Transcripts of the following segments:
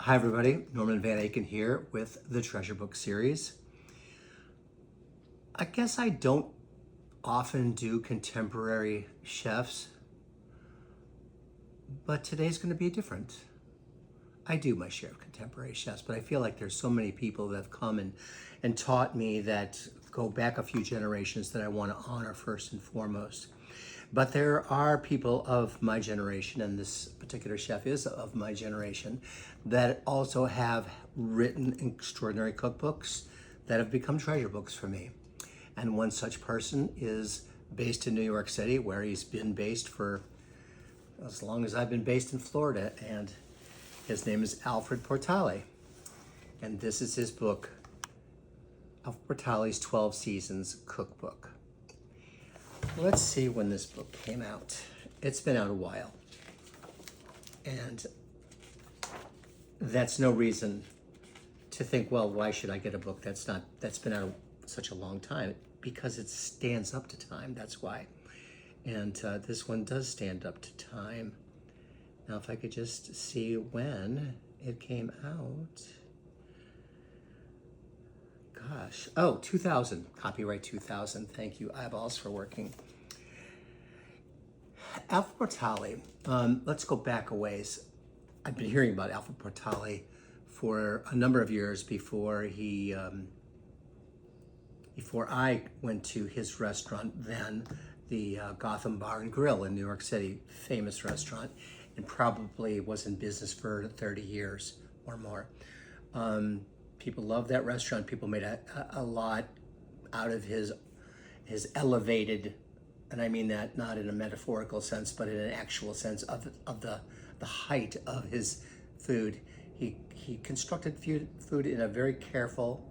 Hi everybody, Norman Van Aken here with the Treasure Book series. I guess I don't often do contemporary chefs, but today's going to be different. I do my share of contemporary chefs, but I feel like there's so many people that have come and taught me that go back a few generations that I want to honor first and foremost. But there are people of my generation, and this particular chef is of my generation, that also have written extraordinary cookbooks that have become treasure books for me. And one such person is based in New York City, where he's been based for as long as I've been based in Florida, and his name is Alfred Portale. And this is his book, Alfred Portale's 12 Seasons Cookbook. Let's see when this book came out. It's been out a while. And that's no reason to think, well, why should I get a book that's been out such a long time? Because it stands up to time, that's why. And this one does stand up to time. Now, if I could just see when it came out. Gosh, oh, 2000, copyright 2000. Thank you, eyeballs, for working. Alfred Portale, let's go back a ways. I've been hearing about Alfred Portale for a number of years before I went to his restaurant then, the Gotham Bar and Grill in New York City, famous restaurant, and probably was in business for 30 years or more. People loved that restaurant. People made a lot out of his elevated, and I mean that not in a metaphorical sense, but in an actual sense of the height of his food. He constructed food in a very careful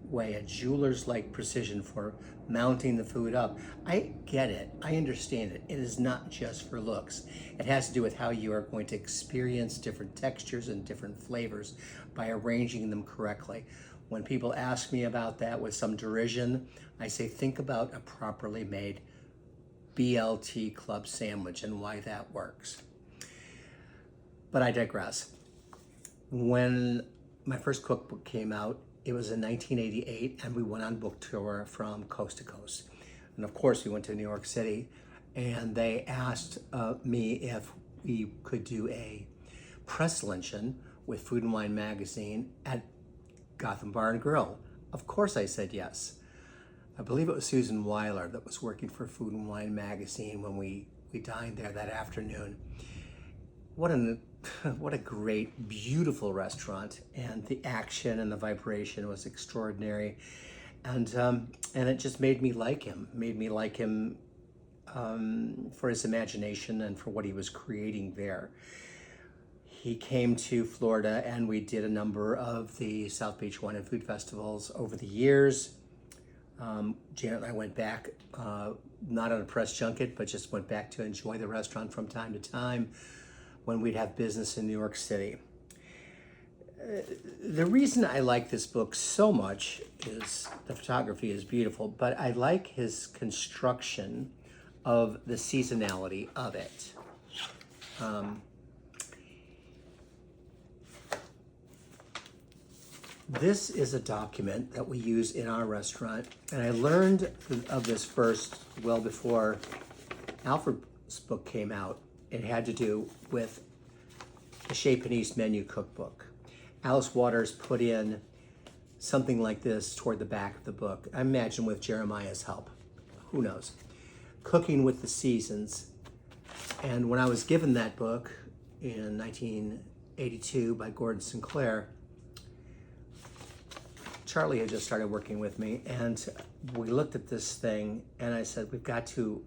way, a jeweler's-like precision for mounting the food up. I get it. I understand it. It is not just for looks. It has to do with how you are going to experience different textures and different flavors by arranging them correctly. When people ask me about that with some derision, I say, think about a properly made BLT club sandwich and why that works. But I digress. When my first cookbook came out, it was in 1988, and we went on book tour from coast to coast. And of course, we went to New York City, and they asked me if we could do a press luncheon with Food and Wine magazine at Gotham Bar and Grill. Of course, I said yes. I believe it was Susan Weiler that was working for Food and Wine magazine when we dined there that afternoon. What a great, beautiful restaurant, and the action and the vibration was extraordinary, and it just made me like him, for his imagination and for what he was creating there. He came to Florida, and we did a number of the South Beach Wine and Food Festivals over the years. Janet and I went back, not on a press junket, but just went back to enjoy the restaurant from time to time when we'd have business in New York City. The reason I like this book so much is the photography is beautiful, but I like his construction of the seasonality of it. This is a document that we use in our restaurant, and I learned of this first well before Alfred's book came out. It had to do with the Chez Panisse menu cookbook. Alice Waters put in something like this toward the back of the book. I imagine with Jeremiah's help. Who knows? Cooking with the Seasons. And when I was given that book in 1982 by Gordon Sinclair, Charlie had just started working with me, and we looked at this thing, and I said, we've got to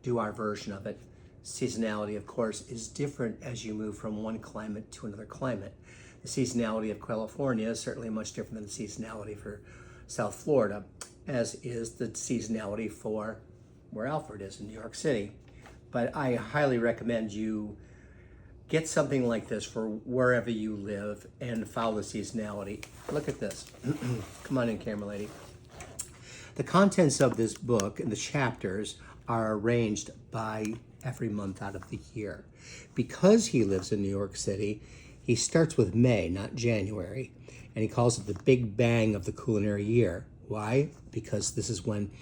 do our version of it. Seasonality, of course, is different as you move from one climate to another climate. The seasonality of California is certainly much different than the seasonality for South Florida, as is the seasonality for where Alfred is in New York City. But I highly recommend you get something like this for wherever you live and follow the seasonality. Look at this. Come on in, camera lady. The contents of this book and the chapters are arranged by every month out of the year. Because he lives in New York City, He starts with May, not January, and he calls it the Big Bang of the culinary year. Why? Because this is when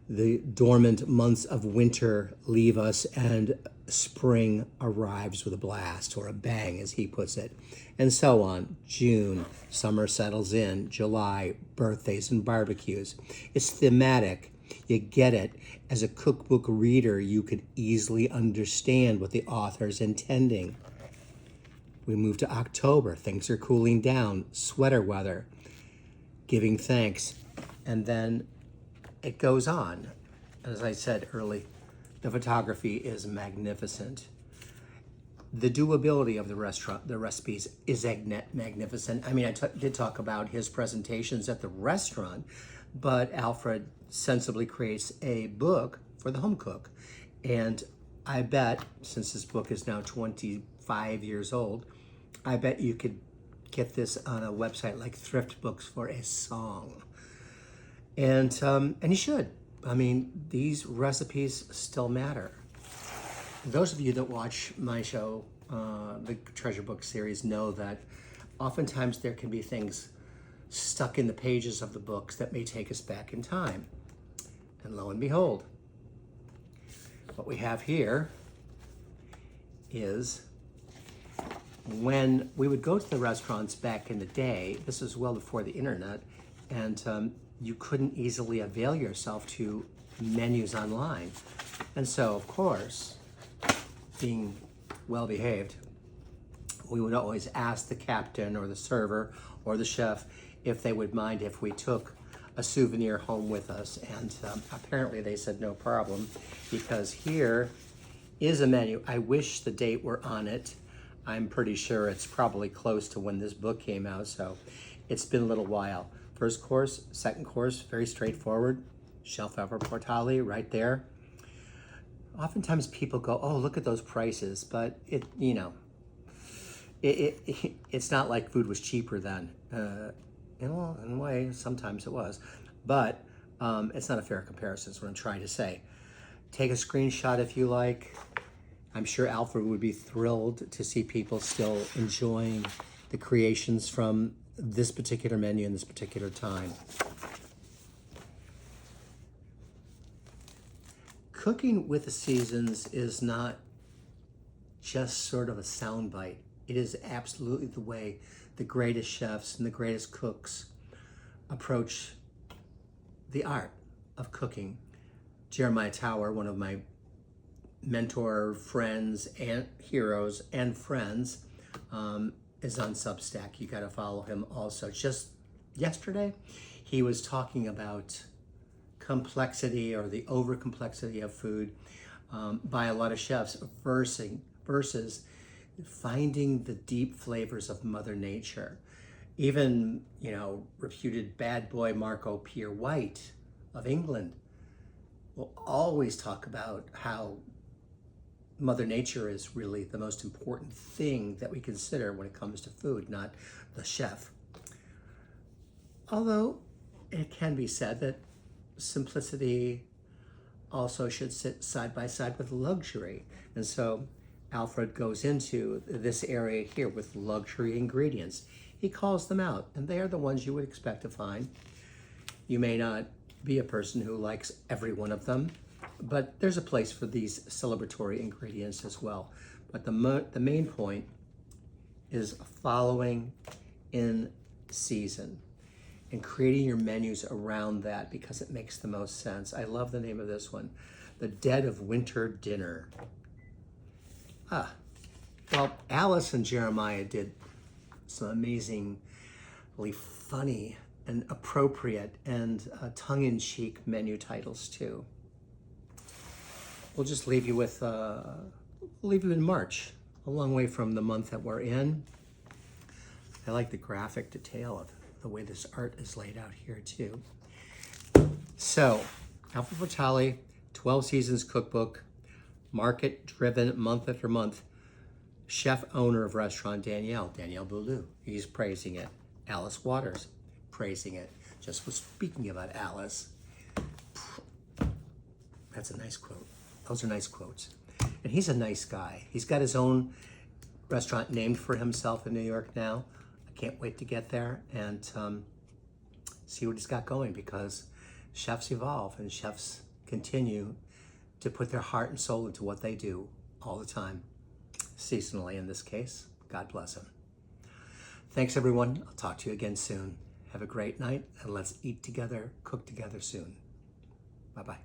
the dormant months of winter leave us and spring arrives with a blast, or a bang, as he puts it, and so on. June, summer settles in. July, birthdays and barbecues. It's thematic. You get it. As a cookbook reader, you could easily understand what the author's intending. We move to October. Things are cooling down. Sweater weather. Giving thanks. And then it goes on. As I said early, the photography is magnificent. The doability of the restaurant, the recipes, is magnificent. I mean, I did talk about his presentations at the restaurant, but Alfred sensibly creates a book for the home cook. And I bet, since this book is now 25 years old, I bet you could get this on a website like Thrift Books for a song. And you should. I mean, these recipes still matter. Those of you that watch my show, the Treasure Book series, know that oftentimes there can be things stuck in the pages of the books that may take us back in time. And lo and behold, what we have here is when we would go to the restaurants back in the day. This is well before the internet, and you couldn't easily avail yourself to menus online. And so, of course, being well behaved, we would always ask the captain or the server or the chef if they would mind if we took a souvenir home with us. And apparently they said no problem, because here is a menu. I wish the date were on it. I'm pretty sure it's probably close to when this book came out, so it's been a little while. First course, second course, very straightforward. Shelf over Portale right there. Oftentimes people go, oh, look at those prices, but it's not like food was cheaper then. In a way, sometimes it was, but it's not a fair comparison is what I'm trying to say. Take a screenshot if you like. I'm sure Alfred would be thrilled to see people still enjoying the creations from this particular menu in this particular time. Cooking with the seasons is not just sort of a soundbite. It is absolutely the way the greatest chefs and the greatest cooks approach the art of cooking. Jeremiah Tower, one of my mentor friends and heroes and friends, is on Substack. You got to follow him also. Just yesterday, he was talking about complexity, or the over complexity of food by a lot of chefs versus finding the deep flavors of Mother Nature. Even, reputed bad boy Marco Pierre White of England will always talk about how Mother Nature is really the most important thing that we consider when it comes to food, not the chef. Although it can be said that simplicity also should sit side by side with luxury. And so Alfred goes into this area here with luxury ingredients. He calls them out, and they are the ones you would expect to find. You may not be a person who likes every one of them, but there's a place for these celebratory ingredients as well. But the main point is following in season and creating your menus around that, because it makes the most sense. I love the name of this one, The Dead of Winter Dinner. Well, Alice and Jeremiah did some amazingly funny and appropriate and tongue-in-cheek menu titles too. We'll just leave you with, in March, a long way from the month that we're in. I like the graphic detail of the way this art is laid out here too. So, Alfred Portale, 12 Seasons Cookbook, market-driven month after month. Chef owner of restaurant Danielle Boulou, he's praising it. Alice Waters, praising it. Just was speaking about Alice. That's a nice quote. Those are nice quotes. And he's a nice guy. He's got his own restaurant named for himself in New York now. I can't wait to get there and see what he's got going, because chefs evolve and chefs continue to put their heart and soul into what they do all the time, seasonally in this case. God bless him. Thanks, everyone. I'll talk to you again soon. Have a great night, and let's eat together, cook together soon. Bye-bye.